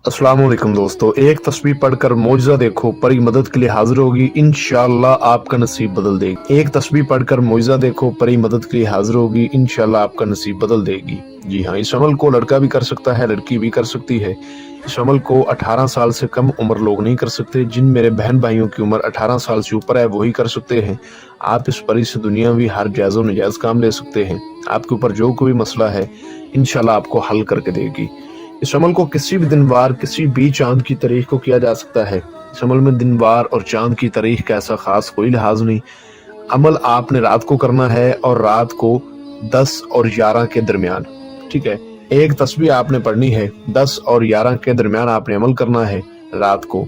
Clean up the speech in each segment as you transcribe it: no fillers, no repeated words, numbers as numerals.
अस्सलाम वालेकुम दोस्तों, एक तस्वीर पढ़कर मौजज़ा देखो, परी मदद के लिए हाजिर होगी, इंशाअल्लाह आपका नसीब बदल देगी। एक तस्वीर पढ़कर मौजज़ा देखो, परी मदद के लिए हाजिर होगी, इंशाअल्लाह आपका नसीब बदल देगी। जी हाँ, इस अमल को लड़का भी कर सकता है, लड़की भी कर सकती है। इस अमल को 18 साल से कम उम्र लोग नहीं कर सकते। जिन मेरे बहन भाइयों की उम्र 18 साल से ऊपर है वही कर सकते हैं। आप इस परी से दुनियावी हर जायज़ व नाजायज़ काम ले सकते हैं। आपके ऊपर जो कोई मसला है इंशाअल्लाह आपको हल करके देगी। इस अमल को किसी भी दिन वार, किसी भी चांद की तारीख को किया जा सकता है। इस अमल में दिन वार और चांद की तारीख का ऐसा खास कोई लिहाज नहीं। अमल आपने रात को करना है और रात को 10 और 11 के दरमियान, ठीक है। एक तस्बीह आपने पढ़नी है, 10 और 11 के दरमियान आपने अमल करना है रात को।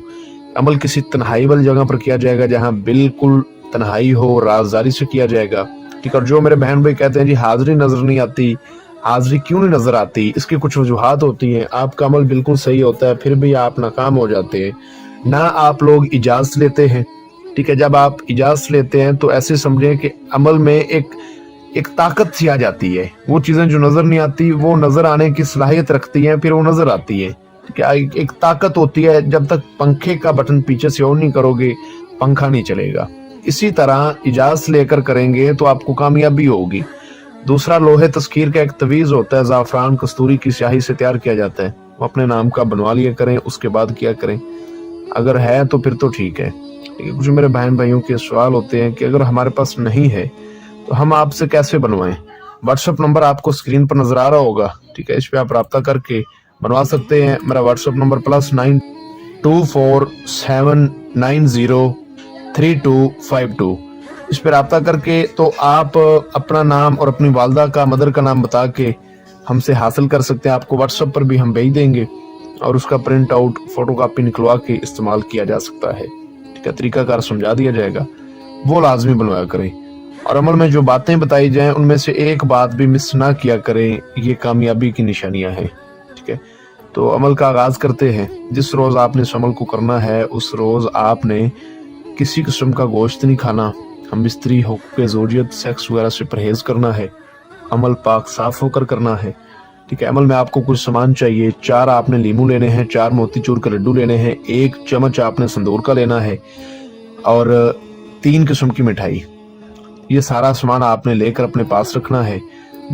अमल किसी तन्हाई वाली जगह पर किया जाएगा जहाँ बिल्कुल तन्हाई हो, राजदारी से किया जाएगा, ठीक है। और जो मेरे बहन भाई कहते हैं जी हाजिरी नजर नहीं आती, हाजिरी क्यों नहीं नजर आती, इसकी कुछ वजूहात होती हैं। आपका अमल बिल्कुल सही होता है फिर भी आप नाकाम हो जाते हैं। ना आप लोग इजाजत लेते हैं, ठीक है। जब आप इजाजत लेते हैं तो ऐसे समझें कि अमल में एक ताकत सी आ जाती है। वो चीजें जो नजर नहीं आती वो नजर आने की सलाहियत रखती हैं, फिर वो नजर आती है, ठीक है। एक ताकत होती है, जब तक पंखे का बटन पीछे से ऑन नहीं करोगे पंखा नहीं चलेगा। इसी तरह इजाजत लेकर करेंगे तो आपको कामयाबी होगी। दूसरा, लोहे तस्कीर का एक तवीज़ होता है, ज़ाफ़रान कस्तूरी की स्याही से तैयार किया जाता है। वो अपने नाम का बनवा लिया करें, उसके बाद किया करें। अगर है तो फिर तो ठीक है। कुछ मेरे बहन भाइयों के सवाल होते हैं कि अगर हमारे पास नहीं है तो हम आपसे कैसे बनवाएं। व्हाट्सएप नंबर आपको स्क्रीन पर नजर आ रहा होगा, ठीक है। इस पे आप रब्ता करके बनवा सकते हैं। मेरा व्हाट्सएप नंबर +9247903252। इस पर रब्ता करके तो आप अपना नाम और अपनी वालदा का, मदर का नाम बता के हमसे हासिल कर सकते हैं। आपको व्हाट्सएप पर भी हम भेज देंगे और उसका प्रिंट आउट, फोटोकॉपी निकलवा के इस्तेमाल किया जा सकता है, ठीक है। तरीकाकार समझा दिया जाएगा, वो लाजमी बनवाया करें। और अमल में जो बातें बताई जाएं उनमें से एक बात भी मिस ना किया करें, ये कामयाबी की निशानियां हैं, ठीक है। तो अमल का आगाज करते हैं। जिस रोज आपने इस अमल को करना है उस रोज आपने किसी किस्म का गोश्त नहीं खाना, हम बिस्तरी, हुक्के ज़ौजियत, सेक्स वगैरह से परहेज करना है। अमल पाक साफ होकर करना है, ठीक है। अमल में आपको कुछ सामान चाहिए। 4 आपने लीमू लेने हैं, 4 मोतीचूर के लड्डू लेने हैं, 1 चम्मच आपने संदूर का लेना है और 3 किस्म की मिठाई। ये सारा सामान आपने लेकर अपने पास रखना है।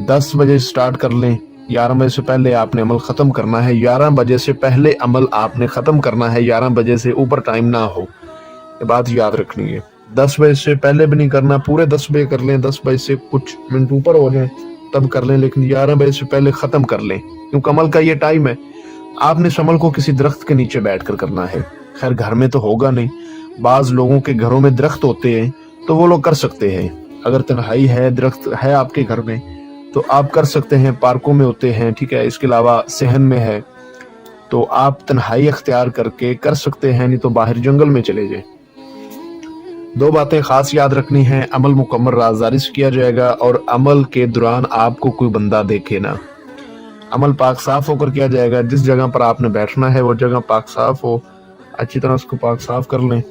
10 बजे स्टार्ट कर लें, 11 बजे से पहले आपने अमल ख़त्म करना है। 11 बजे से पहले अमल आपने ख़त्म करना है, 11 बजे से ऊपर टाइम ना हो, ये बात याद रखनी है। 10 बजे से पहले भी नहीं करना, पूरे 10 बजे कर लें, 10 बजे से कुछ मिनट ऊपर हो जाए तब कर लें, लेकिन 11 बजे से पहले ख़त्म कर लें, क्योंकि अमल का ये टाइम है। आपने इस अमल को किसी दरख्त के नीचे बैठकर करना है। खैर घर में तो होगा नहीं, बाज लोगों के घरों में दरख्त होते हैं तो वो लोग कर सकते हैं। अगर तन्हाई है, दरख्त है आपके घर में तो आप कर सकते हैं, पार्कों में होते हैं, ठीक है। इसके अलावा सहन में है तो आप तन्हाई अख्तियार करके कर सकते हैं, नहीं तो बाहर जंगल में चले जाएं। 2 बातें खास याद रखनी हैं। अमल मुकम्मल राजदारी से किया जाएगा और अमल के दौरान आपको कोई बंदा देखे ना। अमल पाक साफ होकर किया जाएगा। जिस जगह पर आपने बैठना है वो जगह पाक साफ हो, अच्छी तरह उसको पाक साफ कर लें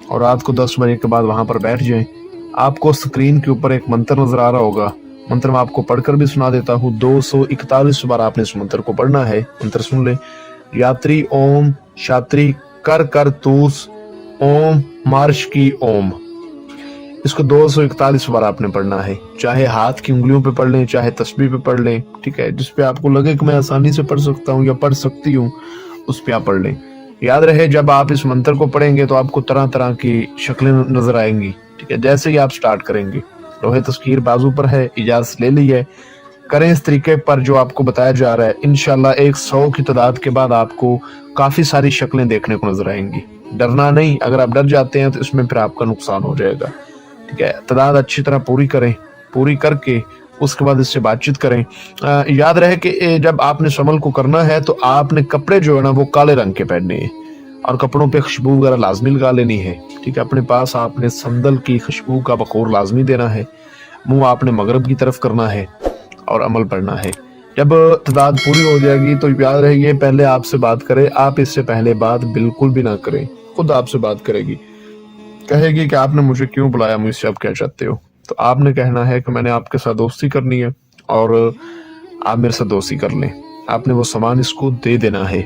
और रात को 10 बजे के बाद वहां पर बैठ जाएं। आपको स्क्रीन के ऊपर एक मंत्र नजर आ रहा होगा, मंत्र मैं आपको पढ़कर भी सुना देता हूँ। 241 बार आपने इस मंत्र को पढ़ना है। मंत्र सुन ले। यात्री ओम, शात्री कर कर तूस, ओम मार्श की ओम। इसको 241 बार आपने पढ़ना है। चाहे हाथ की उंगलियों पे पढ़ लें, चाहे तस्बीह पे पढ़ लें, ठीक है। जिस पे आपको लगे कि मैं आसानी से पढ़ सकता हूँ या पढ़ सकती हूँ उस पे आप पढ़ लें। याद रहे जब आप इस मंत्र को पढ़ेंगे तो आपको तरह तरह की शक्लें नजर आएंगी, ठीक है। जैसे ही आप स्टार्ट करेंगे, लोहे तस्कीर बाजू पर है, इजाजत ले ली है, करें इस तरीके पर जो आपको बताया जा रहा है। इंशाल्लाह 100 की तादाद के बाद आपको काफी सारी शक्लें देखने को नजर आएंगी। डरना नहीं, अगर आप डर जाते हैं तो इसमें फिर आपका नुकसान हो जाएगा, ठीक है। तादाद अच्छी तरह पूरी करें, पूरी करके उसके बाद इससे बातचीत करें। याद रहे कि जब आपने इस अमल को करना है तो आपने कपड़े जो है ना वो काले रंग के पहनने हैं और कपड़ों पे खुशबू वगैरह लाजमी लगा लेनी है, ठीक है। अपने पास आपने संदल की खुशबू का बखूर लाजमी देना है। मुंह आपने मगरब की तरफ करना है और अमल पढ़ना है। जब तादाद पूरी हो जाएगी तो याद रहिए पहले आपसे बात करे, आप इससे पहले बात बिल्कुल भी ना करें। खुद आपसे बात करेगी, कहेगी कि आपने मुझे क्यों बुलाया, मुझसे आप क्या चाहते हो। तो आपने कहना है कि मैंने आपके साथ दोस्ती करनी है और आप मेरे साथ दोस्ती कर लें। आपने वो सामान इसको दे देना है।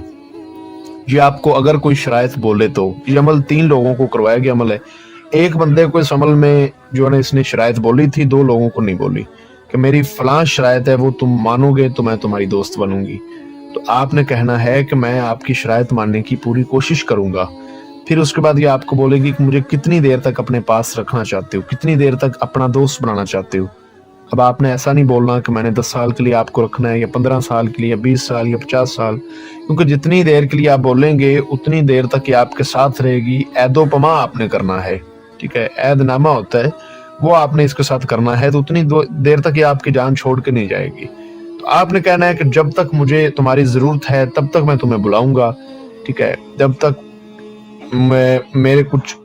ये आपको अगर कोई शराइत बोले तो ये अमल 3 लोगों को करवाया गया अमल है। एक बंदे को इस अमल में जो है ना इसने शराइत बोली थी, 2 लोगों को नहीं बोली कि मेरी फलां शराइत है, वो तुम मानोगे तो मैं तुम्हारी दोस्त बनूंगी। तो आपने कहना है कि मैं आपकी शराइत मानने की पूरी कोशिश करूंगा। फिर उसके बाद ये आपको बोलेगी कि मुझे कितनी देर तक अपने पास रखना चाहते हो, कितनी देर तक अपना दोस्त बनाना चाहते हो। अब आपने ऐसा नहीं बोलना कि मैंने 10 साल के लिए आपको रखना है, या 15 साल के लिए, या 20 साल, या 50 साल, क्योंकि जितनी देर के लिए आप बोलेंगे उतनी देर तक ये आपके साथ रहेगी। ऐदोपमा आपने करना है, ठीक है, ऐदनामा होता है, वो आपने इसके साथ करना है। तो उतनी देर तक ये आपकी जान छोड़ के नहीं जाएगी। तो आपने कहना है कि जब तक मुझे तुम्हारी जरूरत है तब तक मैं तुम्हें बुलाऊंगा, ठीक है, जब तक मेरे कुछ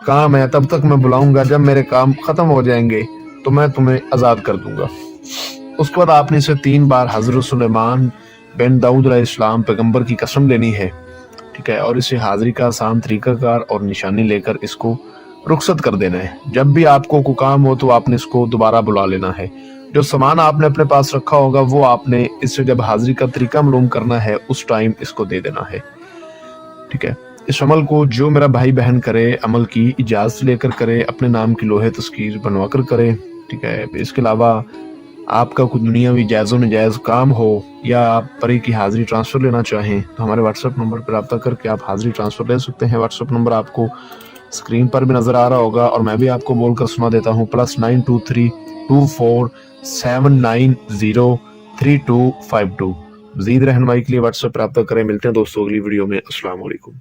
काम है तब तक मैं बुलाऊंगा, जब मेरे काम खत्म हो जाएंगे तो मैं तुम्हें आजाद कर दूंगा। उसके बाद आपने इसे 3 बार हजरत सुलेमान बिन दाऊद अलैहिस्सलाम पैगंबर की कसम लेनी है, ठीक है, और इसे हाजिरी का आसान तरीकाकार और निशानी लेकर इसको रुखसत कर देना है। जब भी आपको कोई काम हो तो आपने इसको दोबारा बुला लेना है। जो सामान आपने अपने पास रखा होगा वो आपने इससे जब हाजिरी का तरीका मालूम करना है उस टाइम इसको दे देना है, ठीक है। इस अमल को जो मेरा भाई बहन करे, अमल की इजाजत लेकर करे, अपने नाम की लोहे तस्कीर बनवा कर करे, ठीक है। इसके अलावा आपका कोई दुनियावी जायज़ नजायज़ काम हो या आप परी की हाजिरी ट्रांसफ़र लेना चाहें तो हमारे व्हाट्सएप नंबर पर रब्ता करके आप हाजिरी ट्रांसफ़र ले सकते हैं। व्हाट्सएप नंबर आपको स्क्रीन पर भी नज़र आ रहा होगा और मैं भी आपको बोलकर सुना देता हूँ, +923 2479 03252। मज़ीद रहनुमाई के लिए व्हाट्सएप पर रब्ता करें। मिलते हैं दोस्तों अगली वीडियो में। अस्सलाम वालेकुम।